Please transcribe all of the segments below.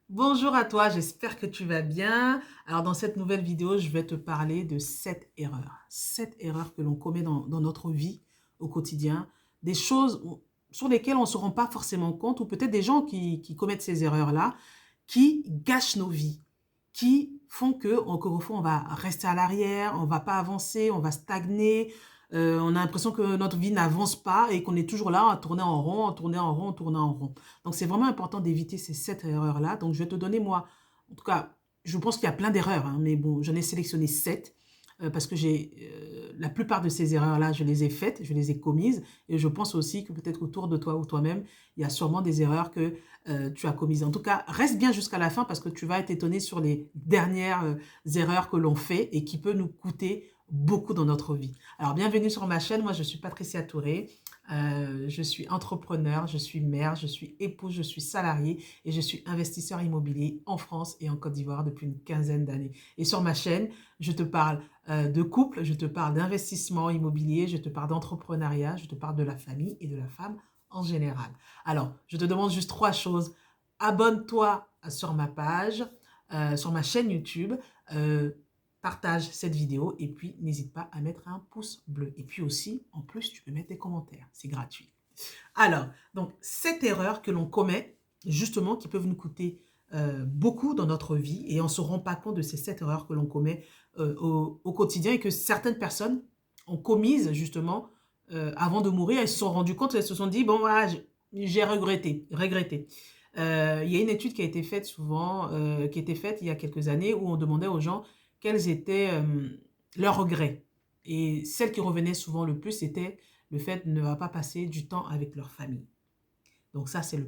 Bonjour à toi, j'espère que tu vas bien. Alors dans cette nouvelle vidéo, je vais te parler de 7 erreurs. 7 erreurs que l'on commet dans notre vie au quotidien. Des choses sur lesquelles on ne se rend pas forcément compte ou peut-être des gens qui commettent ces erreurs-là, qui gâchent nos vies, qui font que, encore une fois, on va rester à l'arrière, on ne va pas avancer, on va stagner. On a l'impression que notre vie n'avance pas et qu'on est toujours là à tourner en rond, à tourner en rond, à tourner en rond. Donc, c'est vraiment important d'éviter ces 7 erreurs-là. Donc, je vais te donner, moi, en tout cas, je pense qu'il y a plein d'erreurs, hein, mais bon, j'en ai sélectionné 7 parce que la plupart de ces erreurs-là, je les ai faites, je les ai commises. Et je pense aussi que peut-être autour de toi ou toi-même, il y a sûrement des erreurs que tu as commises. En tout cas, reste bien jusqu'à la fin parce que tu vas être étonné sur les dernières erreurs que l'on fait et qui peut nous coûter beaucoup dans notre vie. Alors, bienvenue sur ma chaîne. Moi, je suis Patricia Touré. Je suis entrepreneur, je suis mère, je suis épouse, je suis salariée et je suis investisseur immobilier en France et en Côte d'Ivoire depuis une quinzaine d'années. Et sur ma chaîne, je te parle de couple, je te parle d'investissement immobilier, je te parle d'entrepreneuriat, je te parle de la famille et de la femme en général. Alors, je te demande juste 3 choses. Abonne-toi sur ma page, sur ma chaîne YouTube, euh, partage cette vidéo et puis n'hésite pas à mettre un pouce bleu. Et puis aussi, en plus, tu peux mettre des commentaires, c'est gratuit. Alors, donc, cette erreur que l'on commet, justement, qui peuvent nous coûter beaucoup dans notre vie et on ne se rend pas compte de ces 7 erreurs que l'on commet au quotidien et que certaines personnes ont commises, justement, avant de mourir. Elles se sont rendues compte, elles se sont dit, bon, voilà, j'ai regretté. Il y a une étude qui a été faite souvent, qui a été faite il y a quelques années où on demandait aux gens quels étaient leurs regrets. Et celle qui revenait souvent le plus, c'était le fait de ne pas passer du temps avec leur famille. Donc ça, c'est la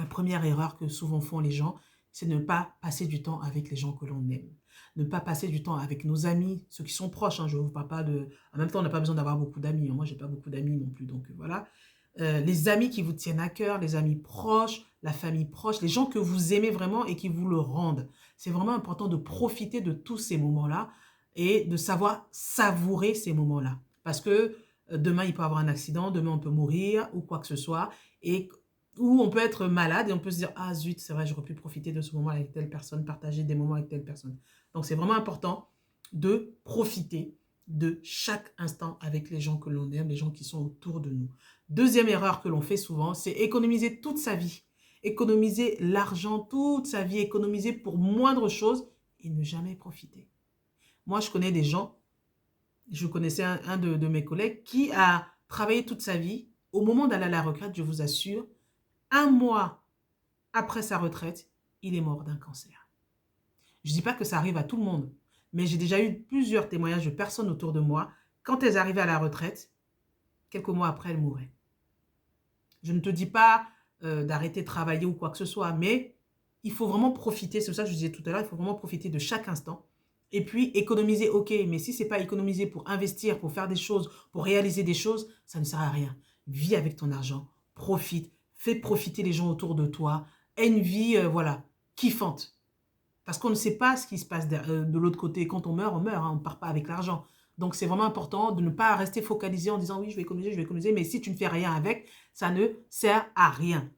première erreur que souvent font les gens, c'est ne pas passer du temps avec les gens que l'on aime. Ne pas passer du temps avec nos amis, ceux qui sont proches. Hein, je ne vous parle pas de... En même temps, on n'a pas besoin d'avoir beaucoup d'amis. Hein. Moi, je n'ai pas beaucoup d'amis non plus. Donc voilà. Les amis qui vous tiennent à cœur, les amis proches, la famille proche, les gens que vous aimez vraiment et qui vous le rendent. C'est vraiment important de profiter de tous ces moments-là et de savoir savourer ces moments-là. Parce que demain, il peut y avoir un accident, demain, on peut mourir ou quoi que ce soit. Et ou on peut être malade et on peut se dire, ah zut, c'est vrai, j'aurais pu profiter de ce moment avec telle personne, partager des moments avec telle personne. Donc, c'est vraiment important de profiter de chaque instant avec les gens que l'on aime, les gens qui sont autour de nous. Deuxième erreur que l'on fait souvent, c'est économiser toute sa vie. Économiser l'argent toute sa vie, économiser pour moindre chose et ne jamais profiter. Moi, je connais des gens, je connaissais un de mes collègues qui a travaillé toute sa vie. Au moment d'aller à la retraite, je vous assure, un mois après sa retraite, il est mort d'un cancer. Je ne dis pas que ça arrive à tout le monde, mais j'ai déjà eu plusieurs témoignages de personnes autour de moi. Quand elles arrivaient à la retraite, quelques mois après, elles mouraient. Je ne te dis pas d'arrêter de travailler ou quoi que ce soit, mais il faut vraiment profiter, c'est pour ça que je disais tout à l'heure, il faut vraiment profiter de chaque instant. Et puis économiser, ok, mais si ce n'est pas économiser pour investir, pour faire des choses, pour réaliser des choses, ça ne sert à rien. Vis avec ton argent, profite, fais profiter les gens autour de toi, aie une vie, voilà, kiffante. Parce qu'on ne sait pas ce qui se passe de l'autre côté. Quand on meurt, hein, on ne part pas avec l'argent. Donc, c'est vraiment important de ne pas rester focalisé en disant oui, je vais économiser, mais si tu ne fais rien avec, ça ne sert à rien.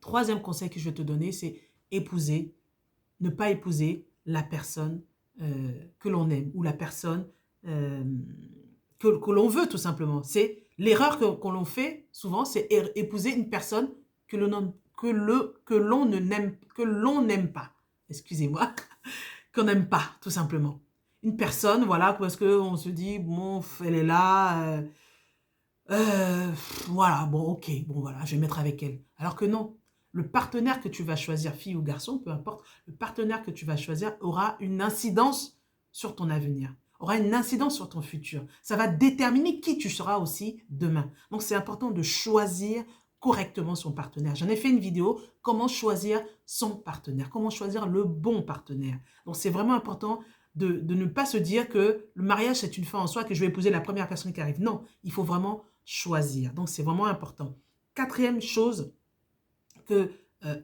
Troisième conseil que je vais te donner, c'est épouser, ne pas épouser la personne que l'on aime ou la personne euh, que l'on veut tout simplement. C'est l'erreur que l'on fait souvent, c'est épouser une personne que l'on n'aime pas. Excusez-moi, qu'on n'aime pas, tout simplement. Une personne, voilà, parce qu'on se dit, bon, elle est là, voilà, bon, ok, bon, voilà, je vais mettre avec elle. Alors que non, le partenaire que tu vas choisir, fille ou garçon, peu importe, le partenaire que tu vas choisir aura une incidence sur ton avenir, aura une incidence sur ton futur. Ça va déterminer qui tu seras aussi demain. Donc, c'est important de choisir correctement son partenaire. J'en ai fait une vidéo, comment choisir son partenaire, comment choisir le bon partenaire. Donc, c'est vraiment important de ne pas se dire que le mariage, c'est une fin en soi, que je vais épouser la première personne qui arrive. Non, il faut vraiment choisir. Donc, c'est vraiment important. Quatrième chose,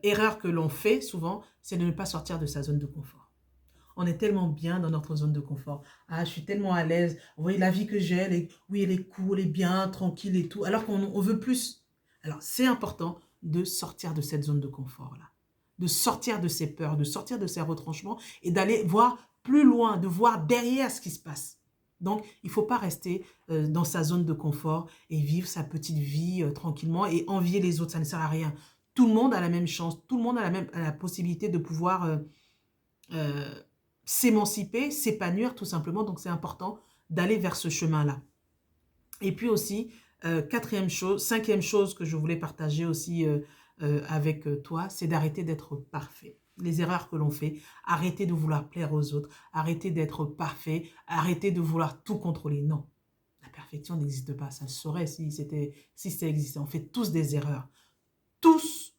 erreur que l'on fait souvent, c'est de ne pas sortir de sa zone de confort. On est tellement bien dans notre zone de confort. Ah, je suis tellement à l'aise. Vous voyez, la vie que j'ai, oui, elle est cool, elle est bien, tranquille et tout. Alors qu'on veut plus. Alors, c'est important de sortir de cette zone de confort-là. de sortir de ses peurs, de sortir de ses retranchements et d'aller voir plus loin, de voir derrière ce qui se passe. Donc, il ne faut pas rester dans sa zone de confort et vivre sa petite vie tranquillement et envier les autres, ça ne sert à rien. Tout le monde a la même chance, tout le monde a la possibilité de pouvoir euh, s'émanciper, s'épanouir tout simplement. Donc, c'est important d'aller vers ce chemin-là. Et puis aussi, cinquième chose que je voulais partager aussi avec toi, c'est d'arrêter d'être parfait. Les erreurs que l'on fait, arrêter de vouloir plaire aux autres, arrêter d'être parfait, arrêter de vouloir tout contrôler. Non, la perfection n'existe pas. Ça se saurait si ça existait. On fait tous des erreurs. Tous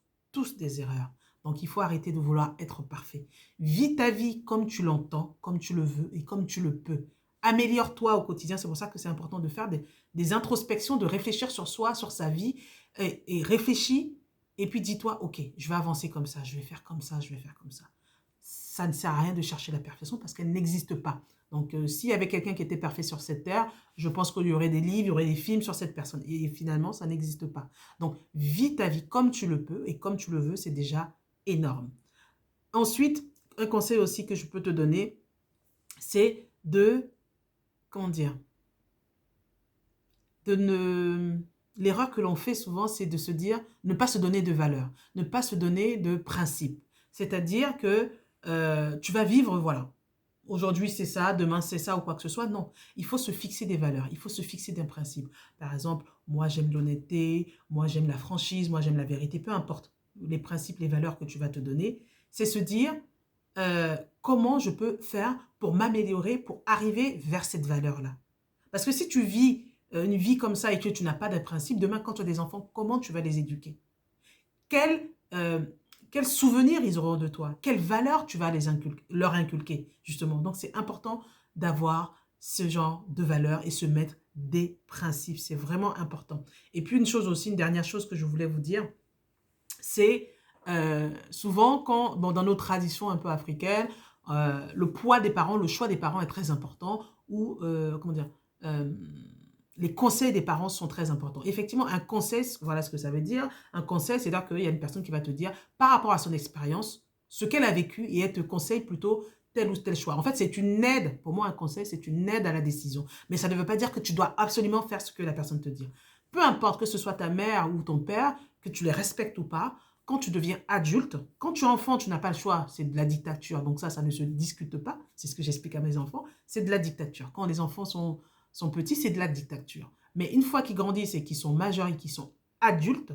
des erreurs. Donc, il faut arrêter de vouloir être parfait. Vis ta vie comme tu l'entends, comme tu le veux et comme tu le peux. Améliore-toi au quotidien. C'est pour ça que c'est important de faire des introspections, de réfléchir sur soi, sur sa vie et réfléchis. Et puis dis-toi, ok, je vais avancer comme ça, je vais faire comme ça, je vais faire comme ça. Ça ne sert à rien de chercher la perfection parce qu'elle n'existe pas. Donc, s'il y avait quelqu'un qui était parfait sur cette terre, je pense qu'il y aurait des livres, il y aurait des films sur cette personne. Et finalement, ça n'existe pas. Donc, vis ta vie comme tu le peux et comme tu le veux, c'est déjà énorme. Ensuite, un conseil aussi que je peux te donner, c'est comment dire, l'erreur que l'on fait souvent, c'est de se dire, ne pas se donner de valeur, ne pas se donner de principe. C'est-à-dire que tu vas vivre, voilà, aujourd'hui c'est ça, demain c'est ça ou quoi que ce soit. Non, il faut se fixer des valeurs, il faut se fixer des principes. Par exemple, moi j'aime l'honnêteté, moi j'aime la franchise, moi j'aime la vérité, peu importe les principes, les valeurs que tu vas te donner. C'est se dire comment je peux faire pour m'améliorer, pour arriver vers cette valeur-là. Parce que si tu vis une vie comme ça et que tu n'as pas de principe, demain quand tu as des enfants, comment tu vas les éduquer? Quel souvenir ils auront de toi? Quelle valeur tu vas leur inculquer, justement? Donc, c'est important d'avoir ce genre de valeurs et se mettre des principes. C'est vraiment important. Et puis, une dernière chose que je voulais vous dire, c'est souvent dans nos traditions un peu africaines, le poids des parents, le choix des parents est très important ou, comment dire, les conseils des parents sont très importants. Effectivement, un conseil, voilà ce que ça veut dire. Un conseil, c'est-à-dire qu'il y a une personne qui va te dire, par rapport à son expérience, ce qu'elle a vécu et elle te conseille plutôt tel ou tel choix. En fait, c'est une aide. Pour moi, un conseil, c'est une aide à la décision. Mais ça ne veut pas dire que tu dois absolument faire ce que la personne te dit. Peu importe que ce soit ta mère ou ton père, que tu les respectes ou pas, quand tu deviens adulte, quand tu es enfant, tu n'as pas le choix, c'est de la dictature. Donc ça ne se discute pas. C'est ce que j'explique à mes enfants. C'est de la dictature. Quand les enfants sont petits, c'est de la dictature. Mais une fois qu'ils grandissent et qu'ils sont majeurs et qu'ils sont adultes,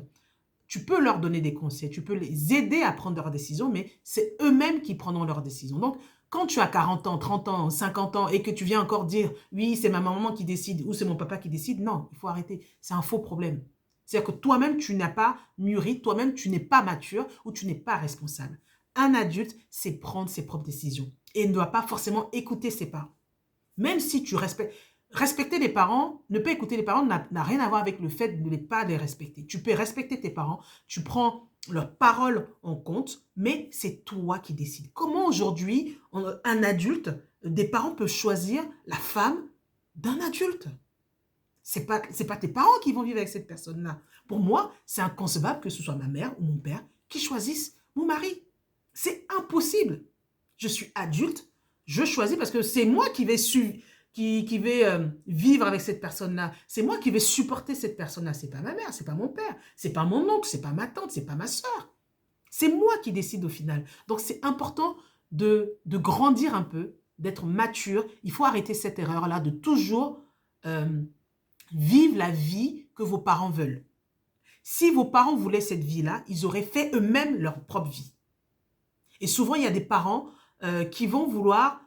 tu peux leur donner des conseils, tu peux les aider à prendre leurs décisions, mais c'est eux-mêmes qui prendront leurs décisions. Donc, quand tu as 40 ans, 30 ans, 50 ans et que tu viens encore dire « oui, c'est ma maman qui décide » ou « c'est mon papa qui décide », non, il faut arrêter. C'est un faux problème. C'est-à-dire que toi-même, tu n'as pas mûri, toi-même, tu n'es pas mature ou tu n'es pas responsable. Un adulte, c'est prendre ses propres décisions et ne doit pas forcément écouter ses parents. Même si tu respectes... Respecter les parents, ne pas écouter les parents n'a rien à voir avec le fait de ne pas les respecter. Tu peux respecter tes parents, tu prends leurs paroles en compte, mais c'est toi qui décides. Comment aujourd'hui, un adulte, des parents peuvent choisir la femme d'un adulte? C'est pas tes parents qui vont vivre avec cette personne-là. Pour moi, c'est inconcevable que ce soit ma mère ou mon père qui choisissent mon mari. C'est impossible. Je suis adulte, je choisis parce que c'est moi qui vais suivre, qui vais vivre avec cette personne-là. C'est moi qui vais supporter cette personne-là. C'est pas ma mère, c'est pas mon père, c'est pas mon oncle, c'est pas ma tante, c'est pas ma soeur. C'est moi qui décide au final. Donc, c'est important de grandir un peu, d'être mature. Il faut arrêter cette erreur-là de toujours vivre la vie que vos parents veulent. Si vos parents voulaient cette vie-là, ils auraient fait eux-mêmes leur propre vie. Et souvent, il y a des parents qui vont vouloir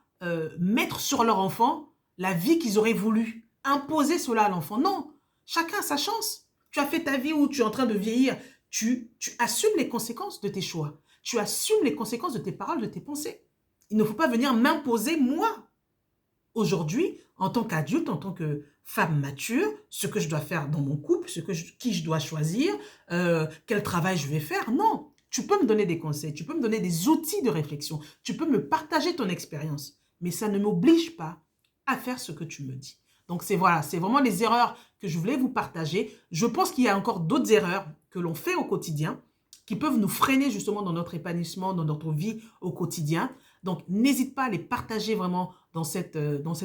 mettre sur leur enfant la vie qu'ils auraient voulu, imposer cela à l'enfant. Non, chacun a sa chance. Tu as fait ta vie où tu es en train de vieillir. Tu assumes les conséquences de tes choix. Tu assumes les conséquences de tes paroles, de tes pensées. Il ne faut pas venir m'imposer, moi. Aujourd'hui, en tant qu'adulte, en tant que femme mature, ce que je dois faire dans mon couple, qui je dois choisir, quel travail je vais faire. Non, tu peux me donner des conseils, tu peux me donner des outils de réflexion, tu peux me partager ton expérience, mais ça ne m'oblige pas à faire ce que tu me dis. Donc c'est vraiment les erreurs que je voulais vous partager. Je pense qu'il y a encore d'autres erreurs que l'on fait au quotidien qui peuvent nous freiner justement dans notre épanouissement, dans notre vie au quotidien. Donc, n'hésite pas à les partager vraiment dans cette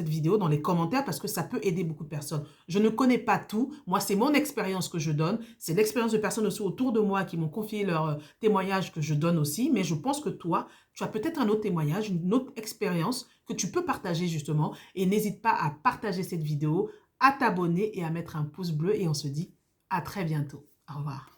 vidéo, dans les commentaires, parce que ça peut aider beaucoup de personnes. Je ne connais pas tout. Moi, c'est mon expérience que je donne. C'est l'expérience de personnes aussi autour de moi qui m'ont confié leur témoignage que je donne aussi. Mais je pense que toi, tu as peut-être un autre témoignage, une autre expérience que tu peux partager justement. Et n'hésite pas à partager cette vidéo, à t'abonner et à mettre un pouce bleu. Et on se dit à très bientôt. Au revoir.